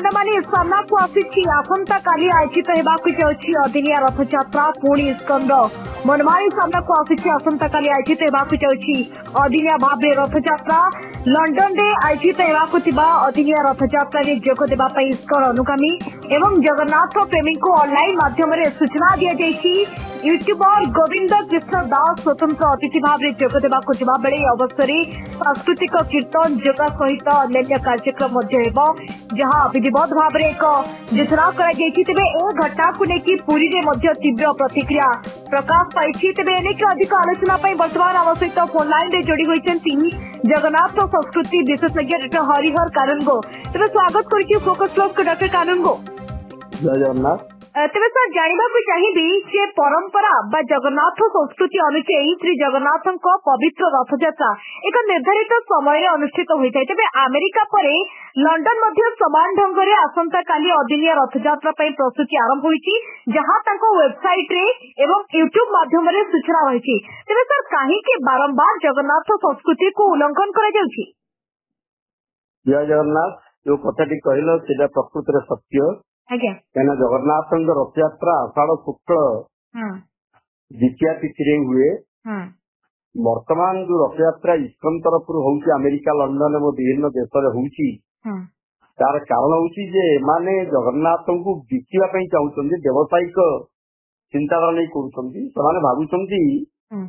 मनमानी सामनाକୁ ଆସିଛି ଆସନ୍ତାକାଲି ଆୟୋଜିତ ହେବାକୁ ଯାଉଛି ଅଦିନିଆ ରଥଯାତ୍ରା। ପୁଣି ଇସ୍କନର मनमानी सामनाକୁ ଆସିଛି ଆସନ୍ତାକାଲି ଆୟୋଜିତ ହେବାକୁ ଯାଉଛି ଅଦିନିଆ ଭାବରେ ରଥଯାତ୍ରା। ଲଣ୍ଡନରେ ଆୟୋଜିତ ହେବାକୁ ଥିବା ଅଦିନିଆ ରଥଯାତ୍ରାରେ ଯୋଗ ଦେବା ପାଇଁ ଇସ୍କନ ଅନୁଗାମୀ ଏବଂ ଜଗନ୍ନାଥ ପ୍ରେମୀଙ୍କୁ ଅନଲାଇନ ମାଧ୍ୟମରେ ସୂଚନା ଦିଆଯାଇଛି। ୟୁଟ୍ୟୁବର ଗୋବିନ୍ଦ କୃଷ୍ଣ ଦାସ ସ୍ୱତନ୍ତ୍ର ଅତିଥି ଭାବରେ ଯୋଗ ଦେବାକୁ ଥିବା ବେଳେ ଏହି ଅବସରରେ ସାଂସ୍କୃତିକ କୀର୍ତ୍ତନ ଯୋଗ ସହିତ ଅନ୍ୟାନ୍ୟ କାର୍ଯ୍ୟକ୍ରମ ମଧ୍ୟ ହେବ, ଯାହା ବିଧିବଦ୍ଧ ଭାବରେ ଏକ ଯୋଜନା କରାଯାଇଛି। ତେବେ ଏ ଘଟଣାକୁ ନେଇକି ପୁରୀରେ ମଧ୍ୟ ତୀବ୍ର ପ୍ରତିକ୍ରିୟା ପ୍ରକାଶ ପାଇଛି। ତେବେ ଏନେକି ଅଧିକ ଆଲୋଚନା ପାଇଁ ବର୍ତ୍ତମାନ ଆମ ସହିତ ଫୋନ ଲାଇନରେ ଯୋଡ଼ି ହୋଇଛନ୍ତି ଜଗନ୍ନାଥ ସଂସ୍କୃତି ବିଶେଷଜ୍ଞ ଡକ୍ଟର ହରିହର କାନୁନଗୋ। ତେବେ ସ୍ୱାଗତ କରୁଛି ଫୋକସ ପ୍ଲସକୁ ଡକ୍ଟର କାନୁନଗୋ। ଜୟ ଜଗନ୍ନାଥ। ତେବେ ସାର୍ ଜାଣିବାକୁ ଚାହିଁବି ଯେ ପରମ୍ପରା ବା ଜଗନ୍ନାଥ ସଂସ୍କୃତି ଅନୁଯାୟୀ ଶ୍ରୀ ଜଗନ୍ନାଥଙ୍କ ପବିତ୍ର ରଥଯାତ୍ରା ଏକ ନିର୍ଦ୍ଧାରିତ ସମୟରେ ଅନୁଷ୍ଠିତ ହୋଇଥାଏ। ତେବେ ଆମେରିକା ପରେ ଲଣ୍ଡନ ମଧ୍ୟ ସମାନ ଢଙ୍ଗରେ ଆସନ୍ତାକାଲି ଅଦିନିଆ ରଥଯାତ୍ରା ପାଇଁ ପ୍ରସ୍ତୁତି ଆରମ୍ଭ ହୋଇଛି, ଯାହା ତାଙ୍କ ୱେବସାଇଟରେ ଏବଂ ୟୁଟ୍ୟୁବ ମାଧ୍ୟମରେ ସୂଚନା ରହିଛି। ତେବେ ସାର୍ କାହିଁକି ବାରମ୍ବାର ଜଗନ୍ନାଥ ସଂସ୍କୃତିକୁ ଉଲ୍ଲଂଘନ କରାଯାଉଛି? ଜୟ ଜଗନ୍ନାଥ। ଯୋଉ କଥାଟି କହିଲ ସେଇଟା ପ୍ରକୃତରେ ସତ୍ୟ। ଆଜ୍ଞା, କାହିଁକିନା ଜଗନ୍ନାଥଙ୍କ ରଥଯାତ୍ରା ଆଷାଢ ଶୁକ୍ଳ ଦ୍ୱିତୀୟା ତିଥିରେ ହୁଏ। ବର୍ତ୍ତମାନ ଯୋଉ ରଥଯାତ୍ରା ଇସ୍କନ ତରଫରୁ ହଉଛି ଆମେରିକା, ଲଣ୍ଡନ ଏବଂ ବିଭିନ୍ନ ଦେଶରେ ହଉଛି, ତାର କାରଣ ହଉଛି ଯେ ଏମାନେ ଜଗନ୍ନାଥଙ୍କୁ ବିକିବା ପାଇଁ ଚାହୁଁଛନ୍ତି, ବ୍ୟବସାୟିକ ଚିନ୍ତାଧାରା ନେଇ କରୁଛନ୍ତି। ସେମାନେ ଭାବୁଛନ୍ତି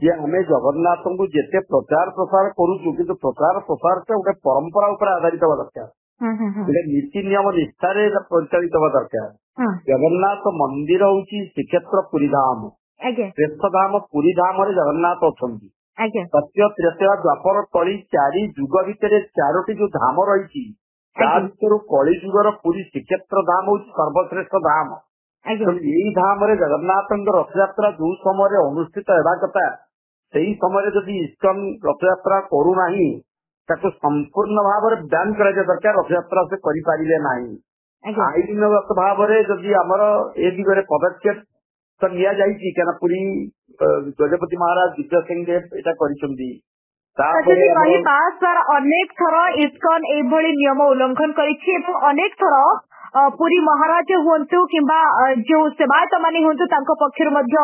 ଯେ ଆମେ ଜଗନ୍ନାଥଙ୍କୁ ଯେତେ ପ୍ରଚାର ପ୍ରସାର କରୁଛୁ, କିନ୍ତୁ ପ୍ରଚାର ପ୍ରସାରଟା ଗୋଟେ ପରମ୍ପରା ଉପରେ ଆଧାରିତ ହେବା ଦରକାର, ଗୋଟେ ନୀତି ନିୟମ ନିଷ୍ଠାରେ ପରିଚାଳିତ ହେବା ଦରକାର। ଜଗନ୍ନାଥ ମନ୍ଦିର ହଉଛି ଶ୍ରୀକ୍ଷେତ୍ର ପୁରୀ ଧାମ, ଶ୍ରେଷ୍ଠ ଧାମ ପୁରୀ ଧାମରେ ଜଗନ୍ନାଥ ଅଛନ୍ତି। ସତ୍ୟ, ତ୍ରେତୟା, ଦ୍ୱାପର, କଳି ଚାରି ଯୁଗ ଭିତରେ ଚାରୋଟି ଯୋଉ ଧାମ ରହିଛି, ତା ଭିତରୁ କଳି ଯୁଗର ପୁରୀ ଶ୍ରୀକ୍ଷେତ୍ର ଧାମ ହଉଛି ସର୍ବଶ୍ରେଷ୍ଠ ଧାମ। ଏଇ ଧାମରେ ଜଗନ୍ନାଥଙ୍କ ରଥଯାତ୍ରା ଯୋଉ ସମୟରେ ଅନୁଷ୍ଠିତ ହେବା କଥା, ସେଇ ସମୟରେ ଯଦି ଇସ୍କନ ରଥଯାତ୍ରା କରୁନାହିଁ, ତାକୁ ସମ୍ପୂର୍ଣ୍ଣ ଭାବରେ ବ୍ୟାନ୍ କରାଯିବା ଦରକାର। ରଥଯାତ୍ରା ସେ କରିପାରିଲେ ନାହିଁ। ଆଇନଗତ ଭାବରେ ଯଦି ଆମର ଏ ଦିଗରେ ପଦକ୍ଷେପ ନିଆଯାଇଛି, କାରଣ ପୁରୀ ଗଜପତି ମହାରାଜ ଦିବ୍ୟ ସିଂହ ଦେବ ଏଇଟା କରିଛନ୍ତି। ଯଦି କହିବା ସାର୍, ଅନେକ ଥର ଇସ୍କନ ଏଇଭଳି ନିୟମ ଉଲ୍ଲଂଘନ କରିଛି ଏବଂ ଅନେକ ଥର ପୁରୀ ମହାରାଜ ହୁଅନ୍ତୁ କିମ୍ବା ଯୋଉ ସେବାୟତ ମାନେ ହୁଅନ୍ତୁ, ତାଙ୍କ ପକ୍ଷରୁ ମଧ୍ୟ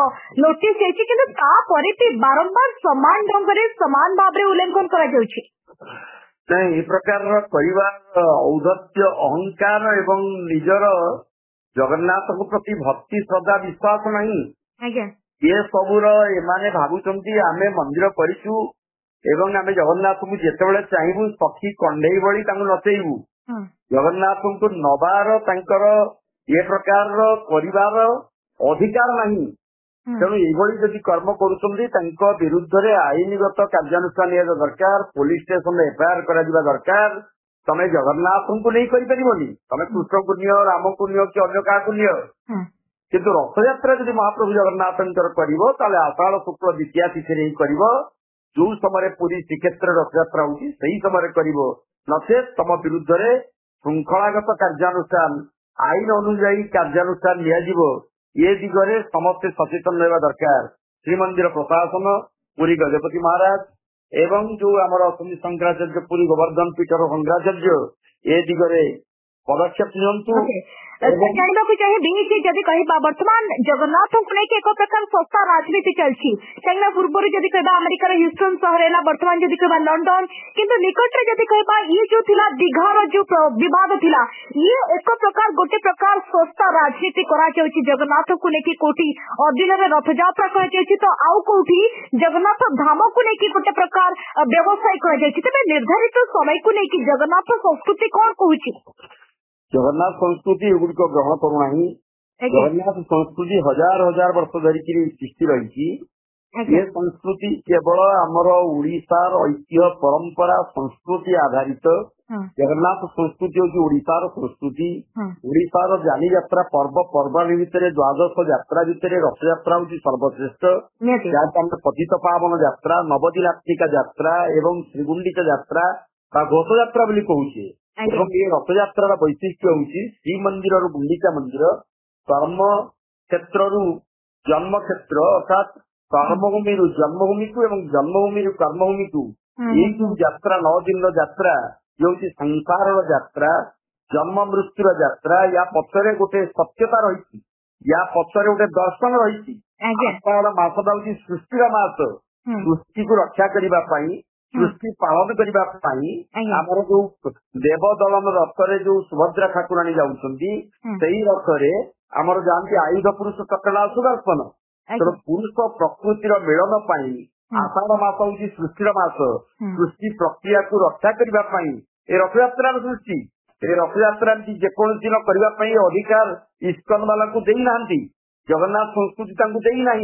ନୋଟିସ ଯାଇଛି, କିନ୍ତୁ ତାପରେ ବି ବାରମ୍ବାର ସମାନ ଢଙ୍ଗରେ ସମାନ ଭାବରେ ଉଲ୍ଲଂଘନ କରାଯାଉଛି। ନାଇଁ, ଏ ପ୍ରକାରର କରିବାର ଔଦ୍ଧତ୍ୟ, ଅହଙ୍କାର ଏବଂ ନିଜର ଜଗନ୍ନାଥଙ୍କ ପ୍ରତି ଭକ୍ତି, ଶ୍ରଦ୍ଧା, ବିଶ୍ୱାସ ନାହିଁ। ଏ ସବୁର ଏମାନେ ଭାବୁଛନ୍ତି ଆମେ ମନ୍ଦିର କରିଛୁ ଏବଂ ଆମେ ଜଗନ୍ନାଥଙ୍କୁ ଯେତେବେଳେ ଚାହିଁବୁ ସଖୀ କଣ୍ଢେଇ ଭଳି ତାଙ୍କୁ ନଚେଇବୁ। ଜଗନ୍ନାଥଙ୍କୁ ନବାର ତାଙ୍କର ଏ ପ୍ରକାରର କରିବାର ଅଧିକାର ନାହିଁ। ତେଣୁ ଏଇଭଳି ଯଦି କର୍ମ କରୁଛନ୍ତି, ତାଙ୍କ ବିରୁଦ୍ଧରେ ଆଇନଗତ କାର୍ଯ୍ୟାନୁଷ୍ଠାନ ନିଆଯିବା ଦରକାର। ପୋଲିସ ଷ୍ଟେସନରେ ଏଫଆଇଆର କରାଯିବା ଦରକାର। ତମେ ଜଗନ୍ନାଥଙ୍କୁ ନେଇ କରିପାରିବନି, ତମେ କୃଷ୍ଣଙ୍କୁ ନିଅ, ରାମଙ୍କୁ ନିଅ କି ଅନ୍ୟ କାହାକୁ ନିଅ, କିନ୍ତୁ ରଥଯାତ୍ରା ଯଦି ମହାପ୍ରଭୁ ଜଗନ୍ନାଥଙ୍କର କରିବ, ତାହେଲେ ଆଷାଢ ଶୁକ୍ଳ ଦ୍ୱିତୀୟା ତିଥିରେ ହିଁ କରିବ। ଯୋଉ ସମୟରେ ପୁରୀ ଶ୍ରୀକ୍ଷେତ୍ରରେ ରଥଯାତ୍ରା ହଉଛି ସେଇ ସମୟରେ କରିବ, ନଚେତ ତମ ବିରୁଦ୍ଧରେ ଶୃଙ୍ଖଳାଗତ କାର୍ଯ୍ୟାନୁଷ୍ଠାନ, ଆଇନ ଅନୁଯାୟୀ କାର୍ଯ୍ୟାନୁଷ୍ଠାନ ନିଆଯିବ। ଏ ଦିଗରେ ସମସ୍ତେ ସଚେତନ ରହିବା ଦରକାର। ଶ୍ରୀମନ୍ଦିର ପ୍ରଶାସନ, ପୁରୀ ଗଜପତି ମହାରାଜ ଏବଂ ଯୋଉ ଆମର ଅଛନ୍ତି ଶଙ୍କରାଚାର୍ଯ୍ୟ, ପୁରୀ ଗୋବର୍ଦ୍ଧନ ପୀଠର ଶଙ୍କରାଚାର୍ଯ୍ୟ, ଏ ଦିଗରେ ପଦକ୍ଷେପ ନିଅନ୍ତୁ। ଜାଣିବାକୁ ଚାହିଁବି ଯେ ଯଦି କହିବା ବର୍ତ୍ତମାନ ଜଗନ୍ନାଥଙ୍କୁ ନେଇକି ଏକ ପ୍ରକାର ଶସ୍ତା ରାଜନୀତି ଚାଲିଛି, କାହିଁକିନା ପୂର୍ବରୁ ଯଦି କହିବା ଆମେରିକାର ହ୍ୟୁଷ୍ଟନ ସହର ହେଲା, ବର୍ତ୍ତମାନ ଯଦି କହିବା ଲଣ୍ଡନ, କିନ୍ତୁ ନିକଟରେ ଯଦି କହିବା ଇଏ ଯୋଉ ଥିଲା ଦୀଘାର ଯୋଉ ବିବାଦ ଥିଲା, ଇଏ ଏକ ପ୍ରକାର ଗୋଟେ ପ୍ରକାର ଶସ୍ତା ରାଜନୀତି କରାଯାଉଛି। ଜଗନ୍ନାଥଙ୍କୁ ନେଇକି କୋଉଠି ଅଦିନରେ ରଥଯାତ୍ରା କରାଯାଉଛି, ତ ଆଉ କୋଉଠି ଜଗନ୍ନାଥ ଧାମକୁ ନେଇକି ଗୋଟେ ପ୍ରକାର ବ୍ୟବସାୟ କରାଯାଇଛି। ତେବେ ନିର୍ଦ୍ଧାରିତ ସମୟକୁ ନେଇକି ଜଗନ୍ନାଥ ସଂସ୍କୃତି କଣ କହୁଛି? ଜଗନ୍ନାଥ ସଂସ୍କୃତି ଏଗୁଡିକ ଗ୍ରହଣ କରୁନାହିଁ। ଜଗନ୍ନାଥ ସଂସ୍କୃତି ହଜାର ହଜାର ବର୍ଷ ଧରିକି ସୃଷ୍ଟି ରହିଛି। ଏ ସଂସ୍କୃତି କେବଳ ଆମର ଓଡିଶାର ଐତିହ୍ୟ, ପରମ୍ପରା, ସଂସ୍କୃତି ଆଧାରିତ। ଜଗନ୍ନାଥ ସଂସ୍କୃତି ହଉଛି ଓଡିଶାର ସଂସ୍କୃତି। ଓଡିଶାର ଯାନିଯାତ୍ରା ପର୍ବପର୍ବାଣୀ ଭିତରେ, ଦ୍ୱାଦଶ ଯାତ୍ରା ଭିତରେ ରଥଯାତ୍ରା ହଉଛି ସର୍ବଶ୍ରେଷ୍ଠ, ଯାହାକୁ ଆମେ ପତିତ ପାବନ ଯାତ୍ରା, ନବଦିନାତ୍ମିକା ଯାତ୍ରା ଏବଂ ଶ୍ରୀଗୁଣ୍ଡିଚା ଯାତ୍ରା ବା ଘୋଷଯାତ୍ରା ବୋଲି କହୁଛେ। ଏବଂ ଏ ରଥଯାତ୍ରାର ବୈଶିଷ୍ଟ୍ୟ ହଉଛି ଶ୍ରୀମନ୍ଦିରରୁ ଗୁଣ୍ଡିଚା ମନ୍ଦିର, କର୍ମ କ୍ଷେତ୍ରରୁ ଜନ୍ମ କ୍ଷେତ୍ର, ଅର୍ଥାତ୍ କର୍ମଭୂମିରୁ ଜନ୍ମଭୂମିକୁ ଏବଂ ଜନ୍ମଭୂମିରୁ କର୍ମଭୂମିକୁ, ଏଇ ଯୋଉ ଯାତ୍ରା 9 ଦିନର ଯାତ୍ରା, ଇଏ ହଉଛି ସଂସାରର ଯାତ୍ରା। जन्म मृत्युर यात्रा या पछरे गोटे सत्यता रही या पछरे गोटे दर्शन रही मास दाउची सृष्टिर मास सृष्टि को रक्षा करने सृष्टि पालन करने आमर जो देव दलन रथरे जो सुभद्रा ठाकुराणी जाऊँगी रथरे आमर जानती आयुध पुरुष कटला सुदर्शन तेणु पुरुष प्रकृतिर मिलन आषाढ़ मास हूँ सृष्टिर मास सृष्टि प्रक्रिया को रक्षा करने रथ यात्रा सृष्टि रथ यात्रा जेकोसी दिन करने अधिकार इस्कन वाला को देना जगन्नाथ संस्कृति देना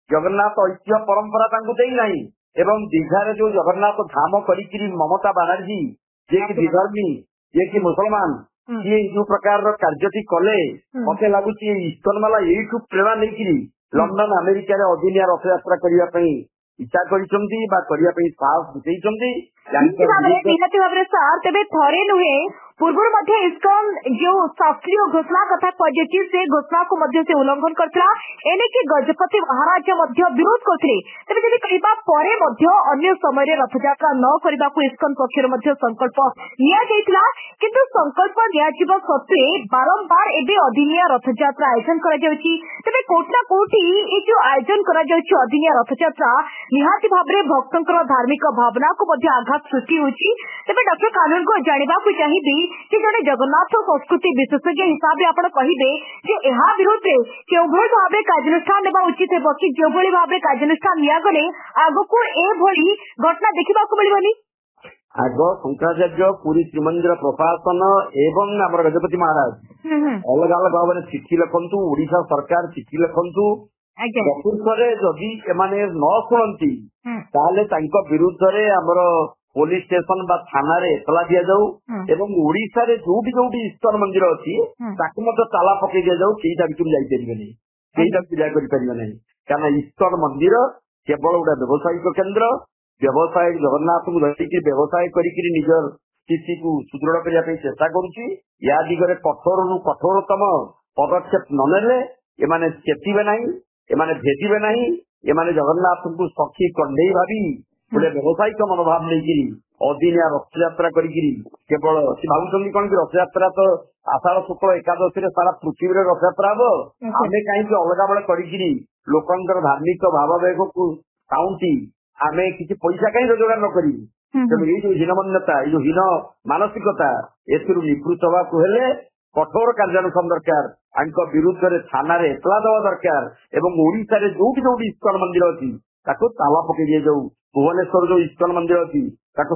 जगन्नाथ ऐतिह्य परंपरा देना एवं दीघारे जो जगन्नाथ धाम करी ममता बानार्जी जे कि विधर्मी जे कि मुसलमान ये जो प्रकार कार्यटी कले मत लगुच इस्कन वाला यू प्रेरणा नहीं लंडन अमेरिका अदिनिया रथ यात्रा करने इच्छा करने साहस जुटई निहाती भाव सार तेज थे नुहे पूर्व इस्कन जो शास्त्रीय घोषणा कथा कही से घोषणा को उल्लंघन करता एनेकी गजपति महाराज विरोध करते तेज जब कहवा अन्य समय रथयात्रा न करने को इस्कन पक्ष संकल्प निया किंतु संकल्प निया सत्वे बारंबार एवं अदिनिया रथयात्रा आयोजन तेज कोटना कोटी ये जो आयोजन अदिनिया रथयात्रा निहाती भाव भक्तों धार्मिक भावना को आघात सृष्टि होती तेज डॉक्टर कानून को जानवा चाहिए कि जड़े जगन्नाथ संस्कृति विशेषज्ञ हिसाब से आप कहे विरोध में क्यों भाव कार्यानुष्ठान नेबा उचित है कि जो भाव कार्यानुष्ठान निगले आग को एभली घटना देखा मिलनी आग शंकराचार्य पुरी श्रीमंदिर प्रशासन एवं आम गजपति महाराज अलग अलग भाव में चिठी लिखु ओडिशा सरकार चिठी लिखु प्रकृत जदि एमाने न शुणती विरुद्ध आमर पुलिस स्टेशन बा थाना एतला दि जाऊ एवं ओडिशा रे जोटी जोटी इस्कन मंदिर अच्छी ताला पकई दि जाऊ कई भितर जापरें कई पूजा करें क्या इस्कन मंदिर केवल गोटे व्यावसायिक केन्द्र व्यवसाय जगन्नाथ को धरिकी व्यवसाय करी निजर स्थिति को सुदृढ़ करने चेष्टा करुच्ची या दिगरे कठोर रु कठोरतम पदक्षेप ननेले एमाने चेतिबे नहीं एमाने भेटिबे नहीं एमाने जगन्नाथ को सखी कंडेई भावी गोटे व्यावसायिक मनोभाव नहीं अदिनिया रथयात्रा केवल भावुं कौन कि रथयात्रा तो आषाढ़ शुक्ल एकादशी सारा पृथ्वी में रथयात्रा हम आम कहीं अलग बेले करी लोकंर धार्मिक भावावेग को काउंटी आम किसी पैसा कहीं रोजगार न करी तेणु ये जो हीनमान्यता ये जो हीन मानसिकता एथुरु निवृत्त हवा हेले कठोर कार्यानुष्ठान दरकार विरुद्ध में थाना एतला दवा दरकार एवं ओडिशा रे जोटी जोटी इस्कन मंदिर अच्छी ताला पकई दि जाऊ भुवनेश्वर जो इस्कन मंदिर अच्छी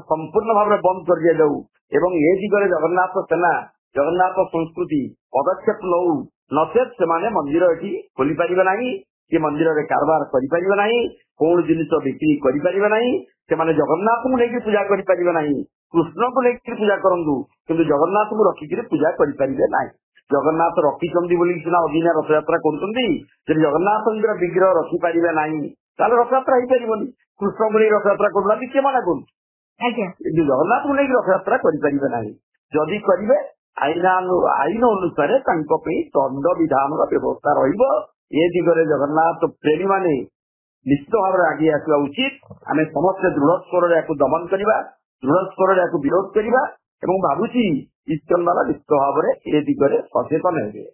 संपूर्ण भाव में बंद कर दि जाऊ एवं ए दिगरे जगन्नाथ सेना जगन्नाथ संस्कृति पदक्षेप नौ नचेत से मंदिर ये खोली पारे ना कि मंदिर में कारबार करें ना कौन जिन बिक्री करें जगन्नाथ को लेकर पूजा करें ना कृष्ण को लेकर पूजा करूँ कि जगन्नाथ को रखिक पूजा करें ना जगन्नाथ रखिंट बोली सीना अदिनिया रथयात्रा कर जगन्नाथ विग्रह रखिपारे ना रथयात्रा हो पारनि कृष्ण को लेकर रथयात्रा करूना किए मना करूँ जगन्नाथ को लेकर रथयात्रा करें ना जदि करेंगे आईन अनुसार दंड विधान व्यवस्था रे दिगरे जगन्नाथ प्रेमी माने निश्चित भाव में आगे आसवा उचित आम समस्त दृढ़ स्वर दमन करवा दृढ़ स्वर विरोध करवा भावुची इस्कन वाला निश्चित भाव में ए दिगरे सचेतन हे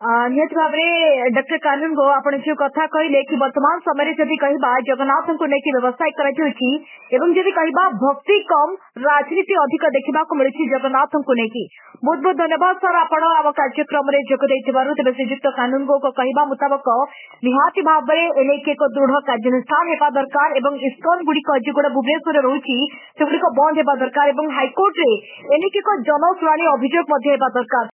निहत भाव में डॉक्टर कानून गो आप जो कथा कहले कि वर्तमान समय जदि कहबा जगन्नाथ को लेकिन व्यवसाय कराई एवं जदि कहबा भक्ति कम राजनीति अधिक देखा मिली जगन्नाथ को लेकिन बहुत बहुत धन्यवाद सर आपण आम कार्यक्रम में जोग देथिबारु तेबे श्रीजुक्त कानून गो को कहबा मुताबक निहाती भाव में एनेक एक दृढ़ कार्यानुष्ठान हेबा दरकार एवं इस्कन गुड़िक जो भुवनेश्वर रही से गुड़िक बंद हेबा दरकार एवं हाईकोर्ट रे एनेक एक जनशुणाणी अभियोग हेबा दरकार